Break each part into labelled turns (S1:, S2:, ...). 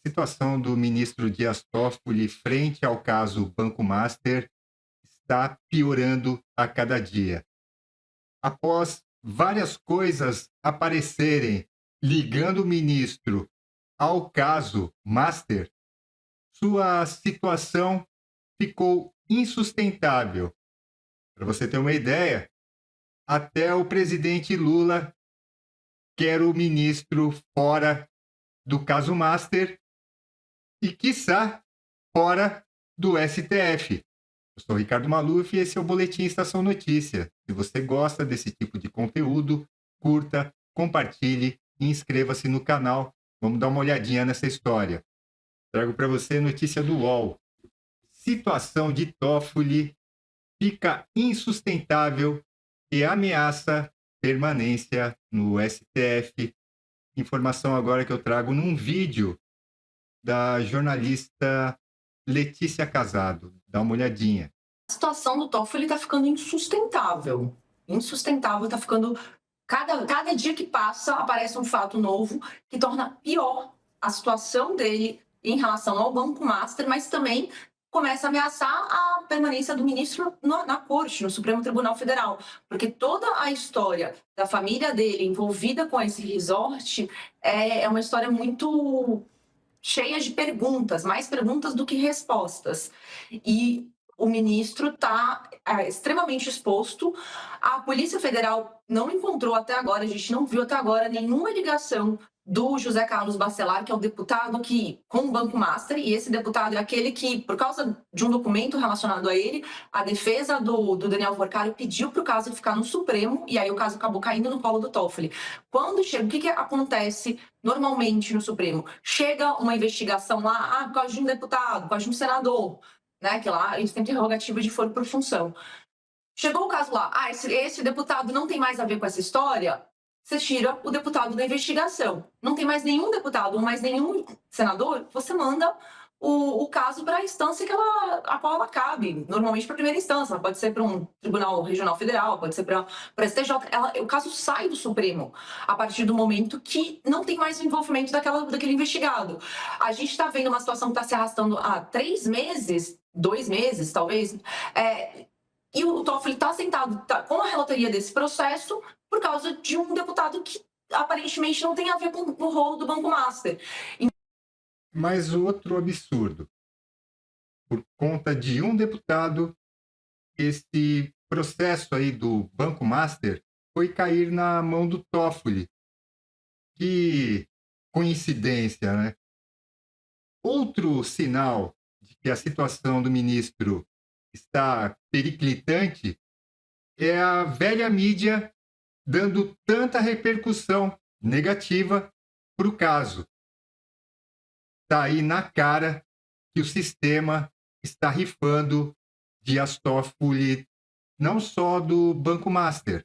S1: situação do ministro Dias Toffoli frente ao caso Banco Master está piorando a cada dia. Após várias coisas aparecerem ligando o ministro ao caso Master, sua situação ficou insustentável. Para você ter uma ideia, até o presidente Lula quer o ministro fora do caso Master e, quiçá, fora do STF. Eu sou Ricardo Maluf e esse é o Boletim Estação Notícia. Se você gosta desse tipo de conteúdo, curta, compartilhe e inscreva-se no canal. Vamos dar uma olhadinha nessa história. Trago para você notícia do UOL. Situação de Toffoli fica insustentável e ameaça permanência no STF. Informação agora que eu trago num vídeo da jornalista Letícia Casado. Dá uma olhadinha.
S2: A situação do Toffoli está ficando insustentável. Insustentável, está ficando... Cada dia que passa, aparece um fato novo que torna pior a situação dele em relação ao Banco Master, mas também começa a ameaçar a permanência do ministro na Corte, no Supremo Tribunal Federal, porque toda a história da família dele envolvida com esse resort é uma história muito cheia de perguntas, mais perguntas do que respostas. E o ministro está extremamente exposto. A Polícia Federal não encontrou até agora, a gente não viu até agora nenhuma ligação do José Carlos Bacelar, que é o deputado com o Banco Master, e esse deputado é aquele que, por causa de um documento relacionado a ele, a defesa do Daniel Forcari pediu para o caso ficar no Supremo, e aí o caso acabou caindo no colo do Toffoli. Quando chega, o que acontece normalmente no Supremo? Chega uma investigação lá, por causa de um deputado, por causa de um senador, né, que lá eles têm prerrogativa de foro por função. Chegou o caso lá, esse deputado não tem mais a ver com essa história, você tira o deputado da investigação. Não tem mais nenhum deputado, mais nenhum senador, você manda o caso para a instância a qual ela cabe, normalmente para a primeira instância, pode ser para um tribunal regional federal, pode ser para STJ, o caso sai do Supremo a partir do momento que não tem mais o envolvimento daquele investigado. A gente está vendo uma situação que está se arrastando há 3 meses, 2 meses talvez, e o Toffoli está sentado com a relatoria desse processo por causa de um deputado que aparentemente não tem a ver com o rolo do Banco Master.
S1: Mas outro absurdo. Por conta de um deputado, esse processo aí do Banco Master foi cair na mão do Toffoli. Que coincidência, né? Outro sinal de que a situação do ministro está periclitante é a velha mídia dando tanta repercussão negativa para o caso. Está aí na cara que o sistema está rifando Dias Toffoli, não só do Banco Master,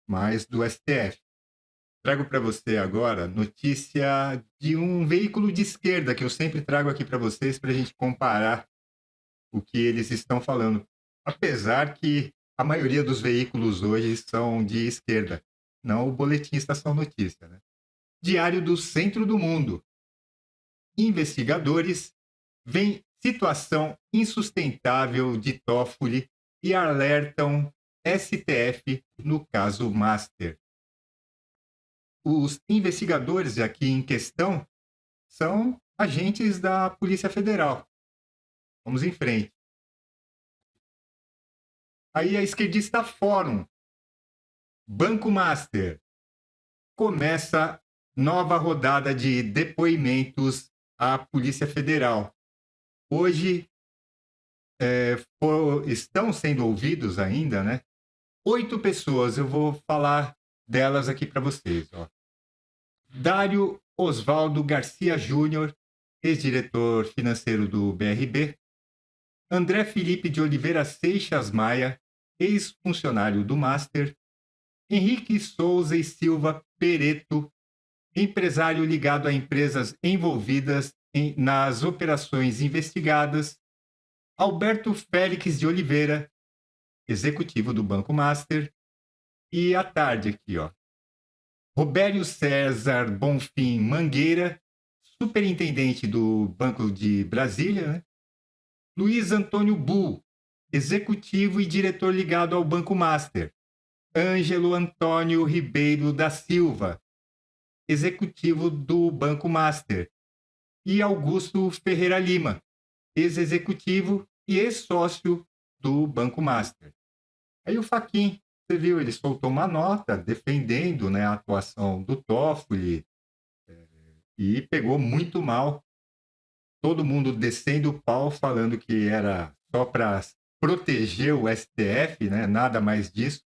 S1: mas do STF. Trago para você agora notícia de um veículo de esquerda que eu sempre trago aqui para vocês para a gente comparar o que eles estão falando. Apesar que a maioria dos veículos hoje são de esquerda, não o Boletim Estação Notícia, né? Diário do Centro do Mundo. Investigadores veem situação insustentável de Toffoli e alertam STF no caso Master. Os investigadores aqui em questão são agentes da Polícia Federal. Vamos em frente. Aí a esquerdista Fórum. Banco Master. Começa nova rodada de depoimentos à Polícia Federal. Hoje estão sendo ouvidos ainda, né? 8 pessoas, eu vou falar delas aqui para vocês. Ó. Dário Osvaldo Garcia Júnior, ex-diretor financeiro do BRB. André Felipe de Oliveira Seixas Maia, ex-funcionário do Master. Henrique Souza e Silva Pereto, empresário ligado a empresas envolvidas nas operações investigadas. Alberto Félix de Oliveira, executivo do Banco Master. E à tarde aqui, ó. Robério César Bonfim Mangueira, superintendente do Banco de Brasília, né? Luiz Antônio Bull, executivo e diretor ligado ao Banco Master. Ângelo Antônio Ribeiro da Silva, executivo do Banco Master. E Augusto Ferreira Lima, ex-executivo e ex-sócio do Banco Master. Aí o Fachin, você viu, ele soltou uma nota defendendo, né, a atuação do Toffoli e pegou muito mal. Todo mundo descendo o pau, falando que era só para proteger o STF, né, nada mais disso,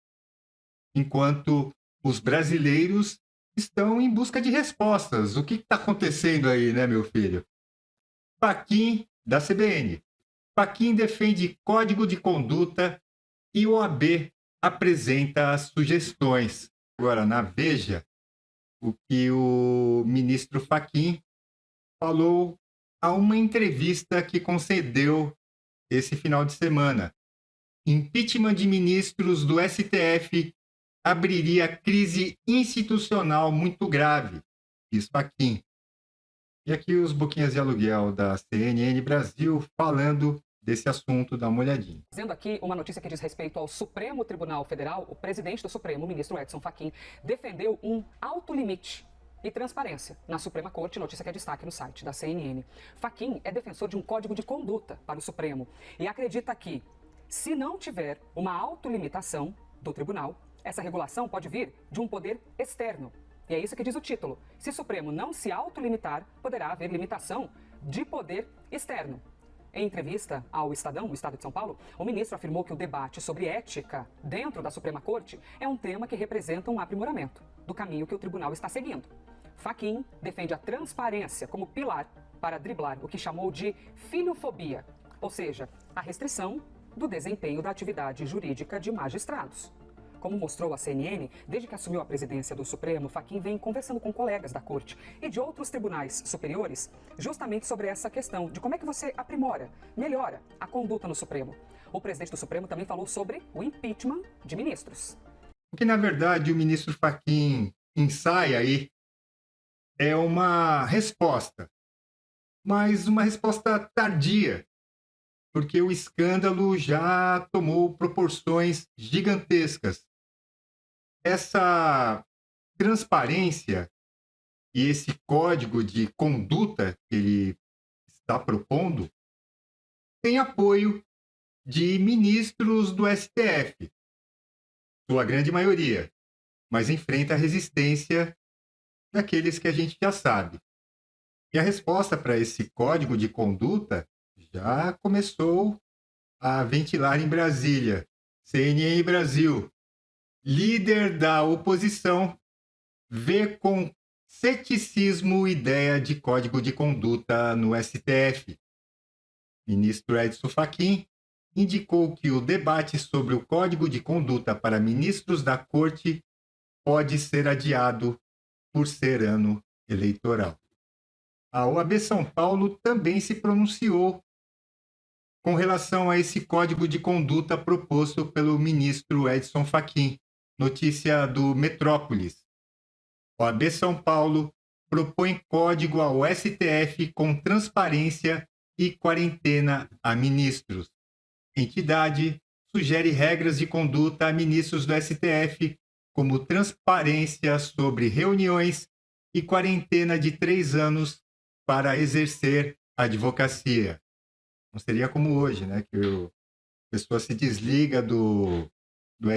S1: enquanto os brasileiros estão em busca de respostas. O que está acontecendo aí, né, meu filho? Fachin, da CBN. Fachin defende código de conduta e o OAB apresenta sugestões. Agora, na Veja, o que o ministro Fachin falou a uma entrevista que concedeu esse final de semana. Impeachment de ministros do STF abriria crise institucional muito grave, diz Fachin. E aqui os boquinhas de aluguel da CNN Brasil falando desse assunto, dá uma olhadinha.
S3: Trazendo aqui uma notícia que diz respeito ao Supremo Tribunal Federal, o presidente do Supremo, o ministro Edson Fachin, defendeu um alto limite e transparência na Suprema Corte, notícia que é destaque no site da CNN. Fachin é defensor de um código de conduta para o Supremo e acredita que, se não tiver uma autolimitação do tribunal, essa regulação pode vir de um poder externo. E é isso que diz o título. Se o Supremo não se autolimitar, poderá haver limitação de poder externo. Em entrevista ao Estadão, no estado de São Paulo, o ministro afirmou que o debate sobre ética dentro da Suprema Corte é um tema que representa um aprimoramento do caminho que o tribunal está seguindo. Fachin defende a transparência como pilar para driblar o que chamou de filofobia, ou seja, a restrição do desempenho da atividade jurídica de magistrados. Como mostrou a CNN, desde que assumiu a presidência do Supremo, Fachin vem conversando com colegas da Corte e de outros tribunais superiores justamente sobre essa questão de como é que você aprimora, melhora a conduta no Supremo. O presidente do Supremo também falou sobre o impeachment de ministros.
S1: O que, na verdade, o ministro Fachin ensaia aí é uma resposta, mas uma resposta tardia, porque o escândalo já tomou proporções gigantescas. Essa transparência e esse código de conduta que ele está propondo tem apoio de ministros do STF, sua grande maioria, mas enfrenta a resistência daqueles que a gente já sabe. E a resposta para esse código de conduta já começou a ventilar em Brasília. CNN Brasil, líder da oposição, vê com ceticismo ideia de código de conduta no STF. Ministro Edson Fachin indicou que o debate sobre o código de conduta para ministros da Corte pode ser adiado por ser ano eleitoral. A OAB São Paulo também se pronunciou com relação a esse código de conduta proposto pelo ministro Edson Fachin. Notícia do Metrópolis. OAB São Paulo propõe código ao STF com transparência e quarentena a ministros. Entidade sugere regras de conduta a ministros do STF, como transparência sobre reuniões e quarentena de 3 anos para exercer a advocacia. Não seria como hoje, né? Que a pessoa se desliga do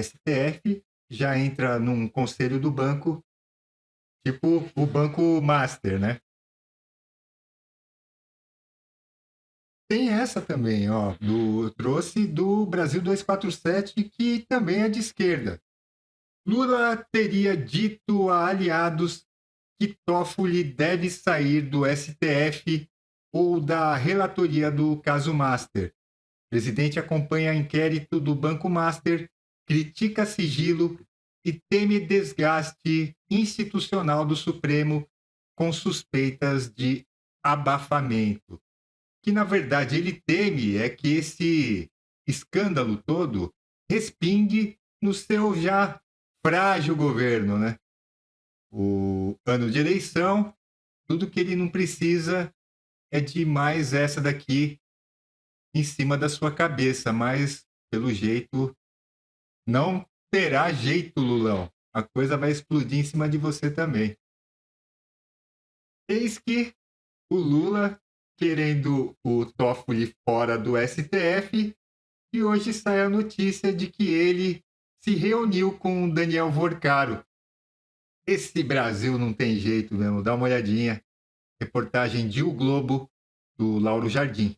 S1: STF, já entra num conselho do banco, tipo o Banco Master, né? Tem essa também, ó, trouxe do Brasil 247, que também é de esquerda. Lula teria dito a aliados que Toffoli deve sair do STF ou da relatoria do caso Master. O presidente acompanha inquérito do Banco Master, critica sigilo e teme desgaste institucional do Supremo com suspeitas de abafamento. O que, na verdade, ele teme é que esse escândalo todo respingue no seu já frágil governo, né? O ano de eleição Tudo que ele não precisa é de mais essa daqui em cima da sua cabeça, mas pelo jeito não terá jeito, Lulão. A coisa vai explodir em cima de você também. Eis que o Lula querendo o Toffoli fora do STF, e hoje sai a notícia de que ele se reuniu com Daniel Vorcaro. Esse Brasil não tem jeito mesmo, dá uma olhadinha. Reportagem de O Globo, do Lauro Jardim.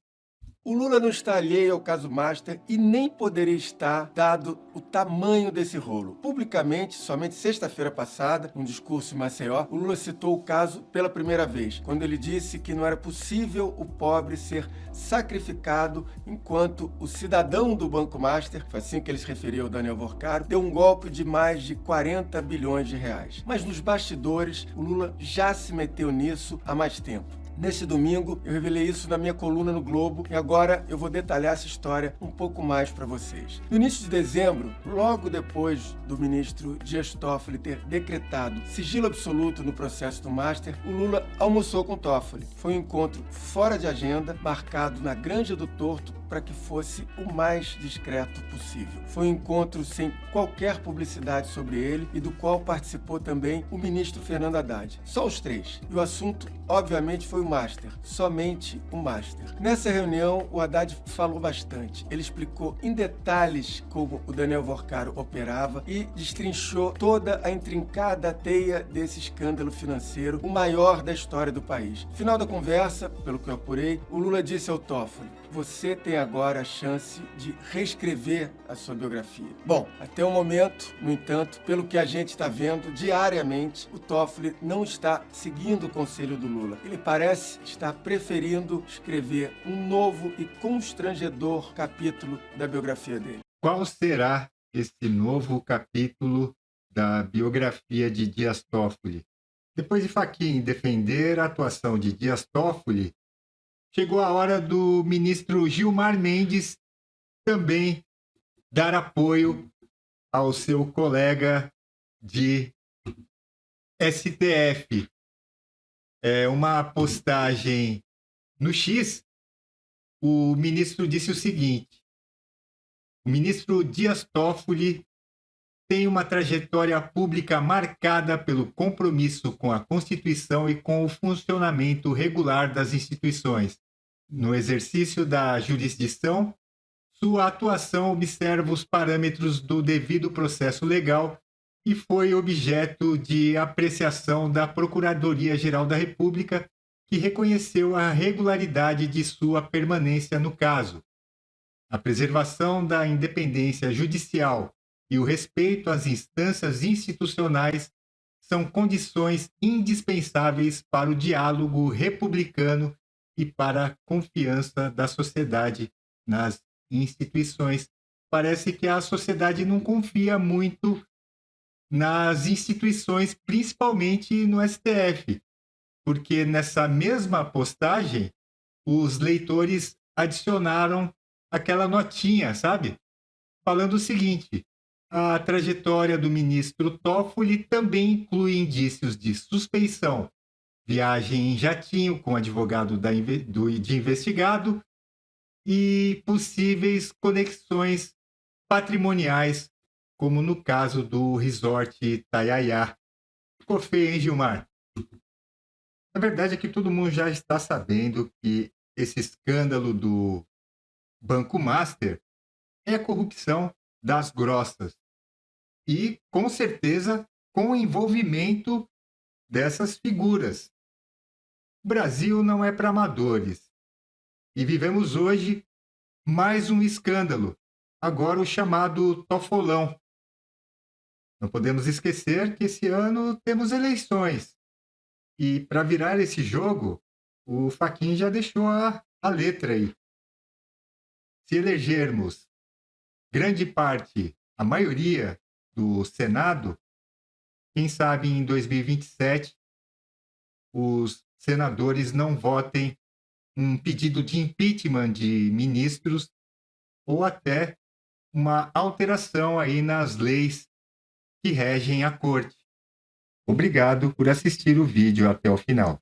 S4: O Lula não está alheio ao caso Master e nem poderia estar, dado o tamanho desse rolo. Publicamente, somente sexta-feira passada, num discurso em Maceió, o Lula citou o caso pela primeira vez, quando ele disse que não era possível o pobre ser sacrificado enquanto o cidadão do Banco Master, foi assim que ele se referia ao Daniel Vorcaro, deu um golpe de mais de 40 bilhões de reais. Mas nos bastidores, o Lula já se meteu nisso há mais tempo. Neste domingo, eu revelei isso na minha coluna no Globo e agora eu vou detalhar essa história um pouco mais para vocês. No início de dezembro, logo depois do ministro Dias Toffoli ter decretado sigilo absoluto no processo do Master, o Lula almoçou com Toffoli. Foi um encontro fora de agenda, marcado na Granja do Torto, para que fosse o mais discreto possível. Foi um encontro sem qualquer publicidade sobre ele e do qual participou também o ministro Fernando Haddad. Só os três. E o assunto, obviamente, foi o Master. Somente o Master. Nessa reunião, o Haddad falou bastante. Ele explicou em detalhes como o Daniel Vorcaro operava e destrinchou toda a intrincada teia desse escândalo financeiro, o maior da história do país. No final da conversa, pelo que eu apurei, o Lula disse ao Toffoli: você tem agora a chance de reescrever a sua biografia. Bom, até o momento, no entanto, pelo que a gente está vendo diariamente, o Toffoli não está seguindo o conselho do Lula. Ele parece estar preferindo escrever um novo e constrangedor capítulo da biografia dele.
S1: Qual será esse novo capítulo da biografia de Dias Toffoli? Depois de Fachin defender a atuação de Dias Toffoli, chegou a hora do ministro Gilmar Mendes também dar apoio ao seu colega de STF. É uma postagem no X, o ministro disse o seguinte: o ministro Dias Toffoli tem uma trajetória pública marcada pelo compromisso com a Constituição e com o funcionamento regular das instituições. No exercício da jurisdição, sua atuação observa os parâmetros do devido processo legal e foi objeto de apreciação da Procuradoria-Geral da República, que reconheceu a regularidade de sua permanência no caso. A preservação da independência judicial e o respeito às instâncias institucionais são condições indispensáveis para o diálogo republicano e para a confiança da sociedade nas instituições. Parece que a sociedade não confia muito nas instituições, principalmente no STF, porque nessa mesma postagem os leitores adicionaram aquela notinha, sabe? Falando o seguinte: a trajetória do ministro Toffoli também inclui indícios de suspeição, viagem em jatinho com advogado de investigado e possíveis conexões patrimoniais, como no caso do resort Itaiaia. Ficou feio, hein, Gilmar? A verdade é que todo mundo já está sabendo que esse escândalo do Banco Master é a corrupção das grossas. E, com certeza, com o envolvimento dessas figuras. O Brasil não é para amadores. E vivemos hoje mais um escândalo, agora o chamado Toffolão. Não podemos esquecer que esse ano temos eleições. E para virar esse jogo, o Fachin já deixou a letra aí. Se elegermos grande parte, a maioria do Senado, quem sabe em 2027 os senadores não votem um pedido de impeachment de ministros ou até uma alteração aí nas leis que regem a corte. Obrigado por assistir o vídeo até o final.